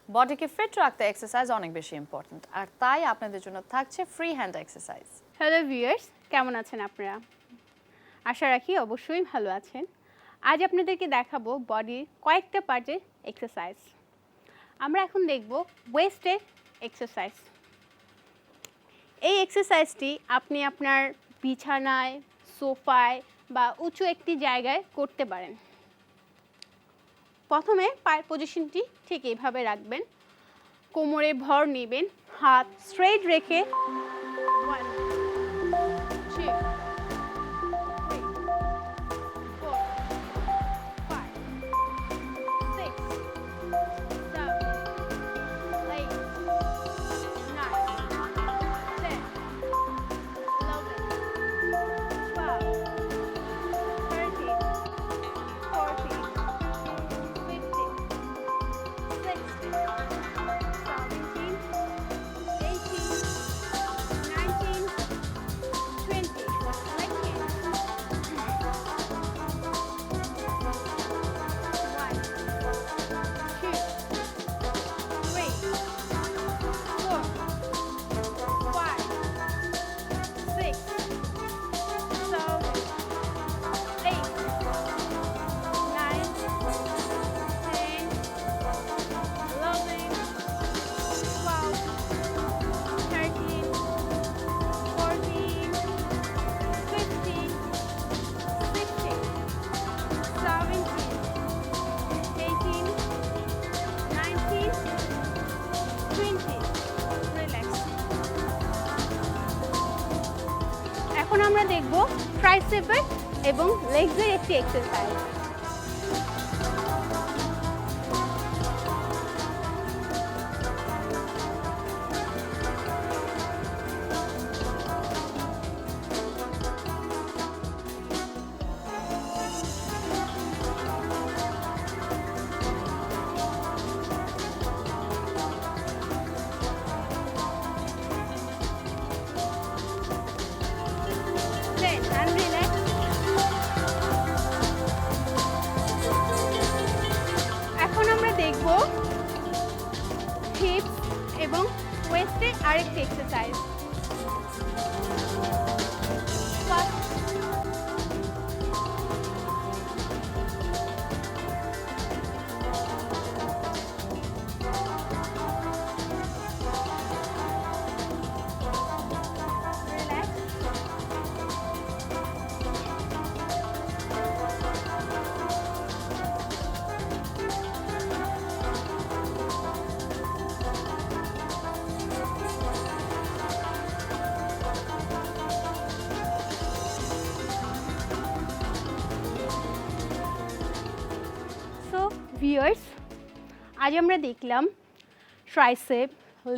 বডিকে fit রাখতে exercise অনেক বেশি ইম্পর্ট্যান্ট, আর তাই আপনাদের জন্য থাকছে free hand exercise. Hello viewers, কেমন আছেন আপনারা? আশা রাখি অবশ্যই ভালো আছেন। আজ আপনাদেরকে দেখাবো বডির কয়েকটা পার্টের এক্সারসাইজ। আমরা এখন দেখব ওয়েস্টের এক্সারসাইজ। এই এক্সারসাইজটি আপনি আপনার বিছানায়, সোফায় বা উঁচু একটি জায়গায় করতে পারেন। প্রথমে পায়ের পজিশনটি ঠিক এইভাবে রাখবেন, কোমরে ভর নেবেন, হাত স্ট্রেট রেখে 1 2 3 4 5 6 7 8 9 10 11 12 13 14 15 16 17 18 19 20 like it. 1 2 3 4 5 6 7 8 9 10 11 12 13 14 15 16 17 18 19 20 রিল্যাক্স। এখন আমরা দেখব ট্রাইসেপের এবং লেগসের একটি এক্সারসাইজ। And relax. এখন আমরা দেখব হিপস এবং ওয়েস্টের আরেকটি এক্সারসাইজ। ভিউয়ার্স, আজ আমরা দেখলাম ট্রাইসেপ,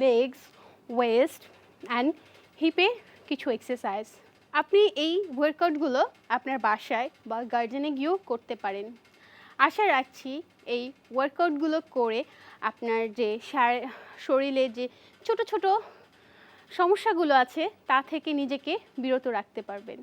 লেগস, ওয়েস্ট অ্যান্ড হিপের কিছু এক্সারসাইজ। আপনি এই ওয়ার্কআউটগুলো আপনার বাসায় বা গার্ডেনে গিয়েও করতে পারেন। আশা রাখছি এই ওয়ার্কআউটগুলো করে আপনার যে শরীরে যে ছোট ছোট সমস্যাগুলো আছে তা থেকে নিজেকে বিরত রাখতে পারবেন।